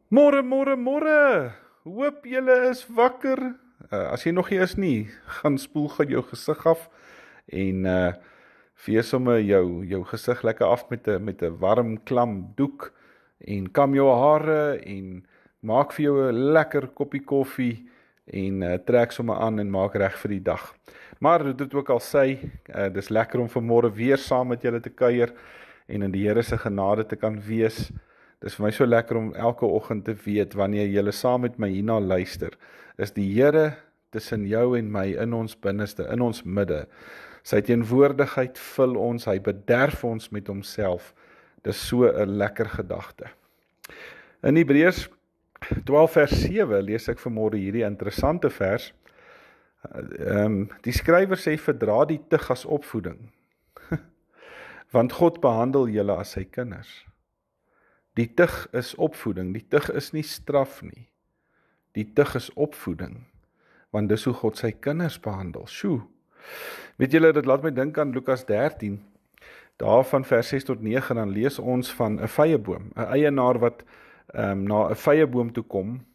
Môre, môre, môre. Hoop julle is wakker. As jy nog nie is nie, gaan spoel gou jou gesig af en vee sommer jou gesig lekker af met 'n warm klam doek en kam jou hare en maak vir jou 'n lekker koppie koffie en trek sommer aan en maak reg vir die dag. Maar hoe dit ook al sê, dis lekker om vanmôre weer saam met julle te kuier en in die Here se genade te kan wees. Dis vir my so lekker om elke oggend te weet, wanneer jy saam met my hierna luister, is die Here tussen jou en my in ons binneste, in ons midde. Sy teenwoordigheid vul ons, hy bederf ons met homself. Dis so 'n lekker gedagte. In Hebreërs 12 vers 7 lees ek vanmôre hierdie interessante vers. Die skrywer sê, verdra die tug as opvoeding, want God behandel julle as sy kinders. Die tug is opvoeding, die tug is nie straf nie. Die tug is opvoeding, want dis hoe God sy kinders behandel. Sjoe. Weet julle, dit laat my dink aan Lukas 13, daar van vers 6 tot 9, dan lees ons van 'n vyeboom, 'n eienaar wat na 'n vyeboom toe kom,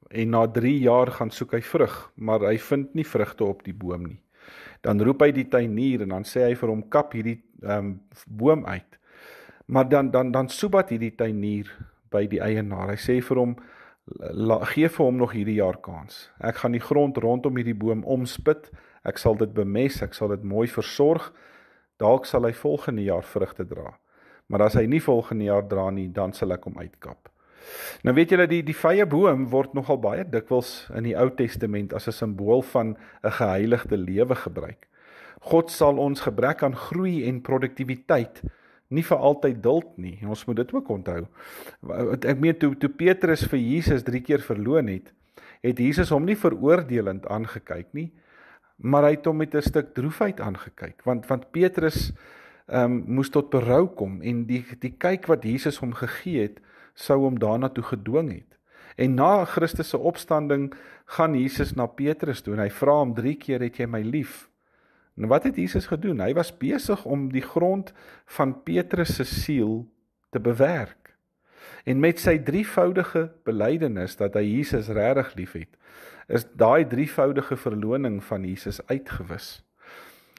en na 3 jaar gaan soek hy vrug, maar hy vind nie vrugte op die boom nie. Dan roep hy die tuinier, en dan sê hy vir hom, kap hierdie boom uit. Maar dan soebat hierdie tuinier by die eienaar. Hy sê vir hom, gee vir hom nog hierdie jaar kans. Ek gaan die grond rondom hierdie boom omspit, ek sal dit bemes, ek sal dit mooi versorg, dalk sal hy volgende jaar vrugte dra. Maar as hy nie volgende jaar dra nie, dan sal ek hom uitkap. Nou weet julle, die vye boom word nogal baie dikwels in die Ou Testament as 'n simbool van 'n geheiligde lewe gebruik. God sal ons gebrek aan groei en produktiwiteit nie vir altyd duld nie. Ons moet dit ook onthou. Ek meen, toe Petrus vir Jesus 3 keer verloon het Jesus hom nie veroordelend aangekyk nie, maar hy het hom met 'n stuk droefheid aangekyk, want Petrus moes tot berou kom, en die kyk wat Jesus hom gegee het, sou hom daarna toe gedwing het. En na Christus se opstanding gaan Jesus na Petrus toe, en hy vra hom 3 keer, het jy my lief? En wat het Jesus gedoen? Hy was besig om die grond van Petrus se siel te bewerk. En met sy drievoudige belydenis dat hy Jesus regtig liefhet, is daai drievoudige verloning van Jesus uitgewis.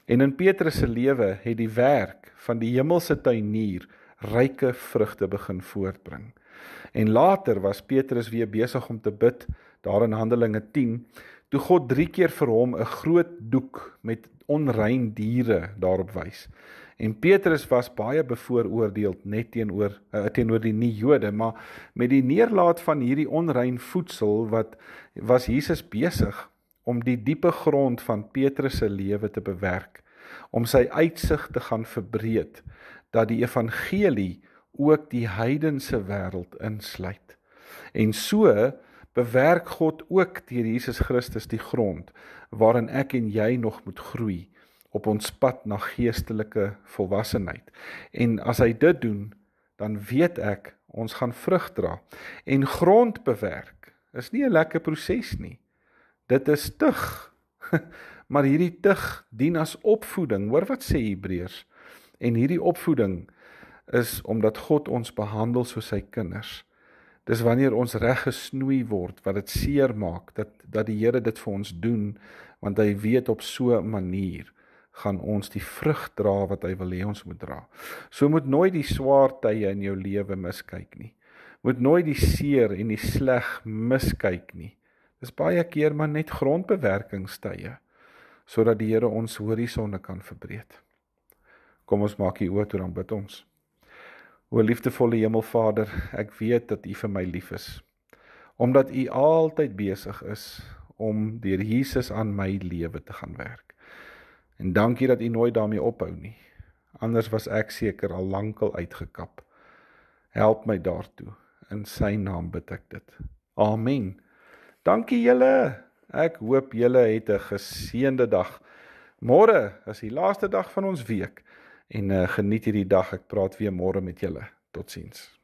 En in Petrus se lewe het die werk van die hemelse tuinier ryke vrugte begin voortbring. En later was Petrus weer besig om te bid, daar in Handelinge 10, toe God 3 keer vir hom 'n groot doek met onrein diere daarop wys. En Petrus was baie bevooroordeeld net teenoor die nie-Jode, maar met die neerlaat van hierdie onrein voedsel was Jesus besig om die diepe grond van Petrus se lewe te bewerk, om sy uitsig te gaan verbreed, dat die evangelie ook die heidense wêreld insluit. En so bewerk God ook deur Jesus Christus die grond, waarin ek en jy nog moet groei, op ons pad na geestelike volwassenheid. En as hy dit doen, dan weet ek, ons gaan vrug dra. En grond bewerk is nie 'n lekker proses nie. Dit is tug. Maar hierdie tug dien as opvoeding. Hoor wat sê Hebreërs? En hierdie opvoeding is omdat God ons behandel soos sy kinders. Dis wanneer ons reg gesnoei word, wat dit seer maak, dat die Here dit vir ons doen, want hy weet op so 'n manier gaan ons die vrug dra wat hy wil hê ons moet dra. So moet nooit die swaar tye in jou lewe miskyk nie. Moet nooit die seer en die sleg miskyk nie. Dis baie keer maar net grondbewerkingstye, sodat die Here ons horisonne kan verbreed. Kom ons maak die oë toe, dan bid ons. O liefdevolle Hemelvader, ek weet dat U vir my lief is, omdat U altyd besig is om deur Jesus aan my lewe te gaan werk. En dankie dat U nooit daarmee ophou nie, anders was ek seker al lankal uitgekap. Help my daartoe, in sy naam bid ek dit. Amen. Dankie julle, ek hoop julle het 'n geseënde dag. Môre is die laaste dag van ons week, en geniet hierdie dag, ek praat weer môre met julle. Totsiens.